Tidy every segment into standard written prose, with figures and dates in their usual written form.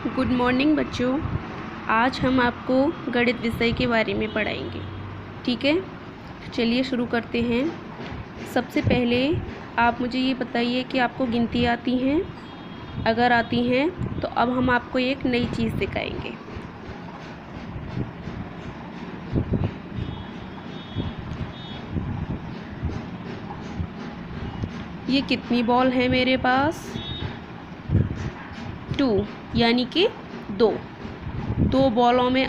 Good morning बच्चों। आज हम आपको गणित विषय के बारे में पढ़ाएंगे। ठीक है, चलिए शुरू करते हैं। सबसे पहले आप मुझे ये बताइए कि आपको गिनती आती हैं? अगर आती हैं तो अब हम आपको एक नई चीज़ सिखाएंगे। ये कितनी बॉल है मेरे पास? 2, यानी कि 2 बॉलों में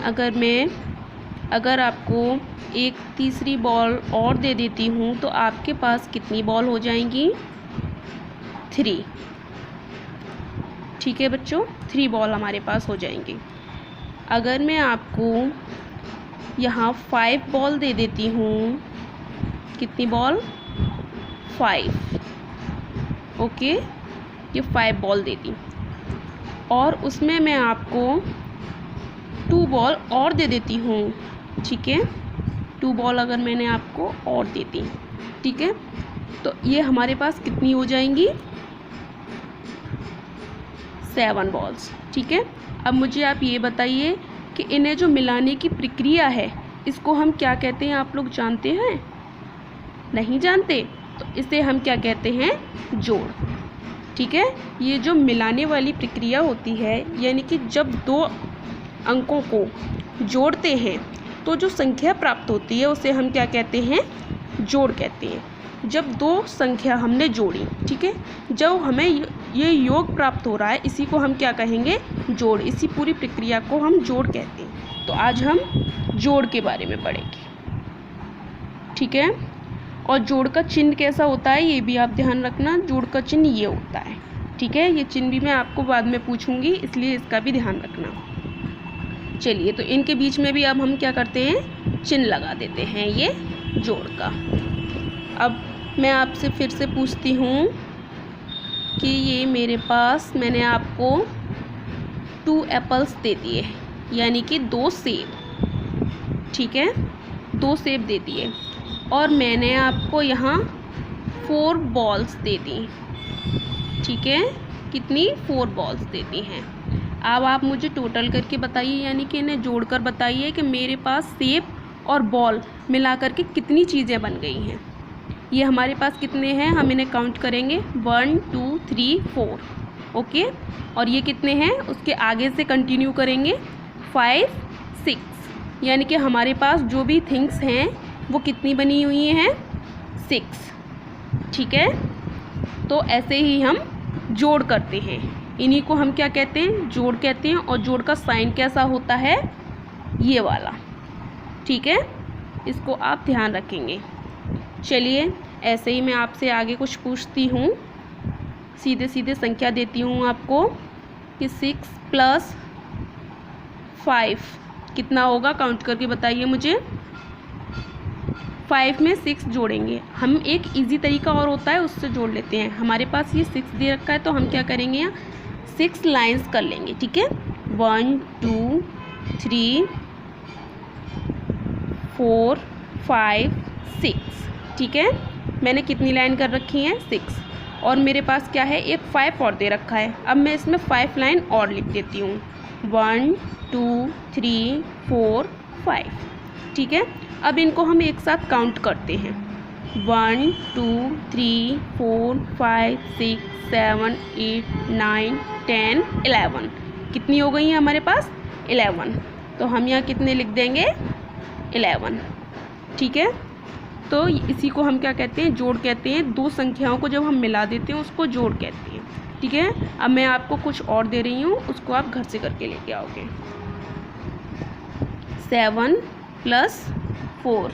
अगर आपको एक तीसरी बॉल और दे देती हूँ तो आपके पास कितनी बॉल हो जाएंगी? 3। ठीक है बच्चों, 3 बॉल हमारे पास हो जाएंगी। अगर मैं आपको यहाँ 5 बॉल दे देती हूँ, कितनी बॉल? 5। ओके, ये 5 बॉल दे दी और उसमें मैं आपको 2 बॉल और दे देती हूँ। ठीक है, 2 बॉल अगर मैंने आपको और दे दी, ठीक है, तो ये हमारे पास कितनी हो जाएंगी? 7 बॉल्स। ठीक है, अब मुझे आप ये बताइए कि इन्हें जो मिलाने की प्रक्रिया है इसको हम क्या कहते हैं? आप लोग जानते हैं? नहीं जानते? तो इसे हम क्या कहते हैं? जोड़। ठीक है, ये जो मिलाने वाली प्रक्रिया होती है, यानी कि जब 2 अंकों को जोड़ते हैं तो जो संख्या प्राप्त होती है उसे हम क्या कहते हैं? जोड़ कहते हैं। जब 2 संख्या हमने जोड़ी, ठीक है, जब हमें ये योग प्राप्त हो रहा है, इसी को हम क्या कहेंगे? जोड़। इसी पूरी प्रक्रिया को हम जोड़ कहते हैं। तो आज हम जोड़ के बारे में पढ़ेंगे। ठीक है, और जोड़ का चिन्ह कैसा होता है ये भी आप ध्यान रखना। जोड़ का चिन्ह ये होता है। ठीक है, ये चिन्ह भी मैं आपको बाद में पूछूंगी, इसलिए इसका भी ध्यान रखना। चलिए, तो इनके बीच में भी अब हम क्या करते हैं? चिन्ह लगा देते हैं ये जोड़ का। अब मैं आपसे फिर से पूछती हूँ कि ये मेरे पास मैंने आपको 2 एप्पल्स दे दिए, यानी कि 2 सेब। ठीक है, 2 सेब दे दिए और मैंने आपको यहाँ 4 बॉल्स दे दी। ठीक है, कितनी? 4 बॉल्स दे दी हैं। अब आप मुझे टोटल करके बताइए, यानी कि इन्हें जोड़कर बताइए कि मेरे पास सेब और बॉल मिला करके कितनी चीज़ें बन गई हैं। ये हमारे पास कितने हैं? हम इन्हें काउंट करेंगे। 1 2 3 4। ओके, और ये कितने हैं? उसके आगे से कंटिन्यू करेंगे। 5 6, यानी कि हमारे पास जो भी थिंग्स हैं वो कितनी बनी हुई हैं? 6। ठीक है, तो ऐसे ही हम जोड़ करते हैं। इन्हीं को हम क्या कहते हैं? जोड़ कहते हैं। और जोड़ का साइन कैसा होता है? ये वाला। ठीक है, इसको आप ध्यान रखेंगे। चलिए, ऐसे ही मैं आपसे आगे कुछ पूछती हूँ। सीधे सीधे संख्या देती हूँ आपको कि 6 + 5 कितना होगा? काउंट करके बताइए मुझे। 5 में 6 जोड़ेंगे हम। एक इजी तरीका और होता है, उससे जोड़ लेते हैं। हमारे पास ये 6 दे रखा है तो हम क्या करेंगे? यहाँ 6 लाइंस कर लेंगे। ठीक है, 1 2 3 4 5 6। ठीक है, मैंने कितनी लाइन कर रखी हैं? 6। और मेरे पास क्या है? एक 5 और दे रखा है। अब मैं इसमें 5 लाइन और लिख देती हूँ। 1 2 3 4 5। ठीक है, अब इनको हम एक साथ काउंट करते हैं। 1 2 3 4 5 6 7 8 9 10 11। कितनी हो गई हैं हमारे पास? 11। तो हम यहाँ कितने लिख देंगे? 11। ठीक है, तो इसी को हम क्या कहते हैं? जोड़ कहते हैं। 2 संख्याओं को जब हम मिला देते हैं उसको जोड़ कहते हैं। ठीक है, अब मैं आपको कुछ और दे रही हूँ, उसको आप घर से करके लेके आओगे। 7 + 4।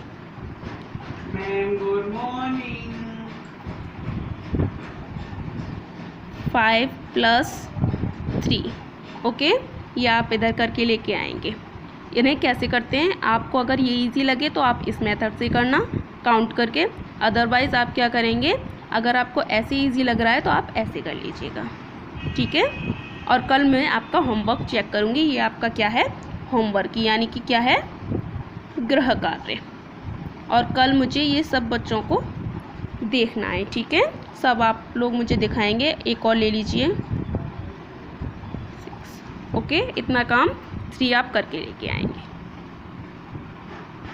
Ma'am good morning. 5 + 3। ओके, ये आप इधर करके लेके आएंगे। इन्हें कैसे करते हैं? आपको अगर ये इजी लगे तो आप इस मेथड से करना, काउंट करके। अदरवाइज़ आप क्या करेंगे? अगर आपको ऐसे इजी लग रहा है तो आप ऐसे कर लीजिएगा। ठीक है, और कल मैं आपका होमवर्क चेक करूँगी। ये आपका क्या है? होमवर्क, यानी कि क्या है? गृह कार्य। और कल मुझे ये सब बच्चों को देखना है। ठीक है, सब आप लोग मुझे दिखाएंगे। एक और ले लीजिए। ओके, इतना काम 3 आप करके लेके आएंगे।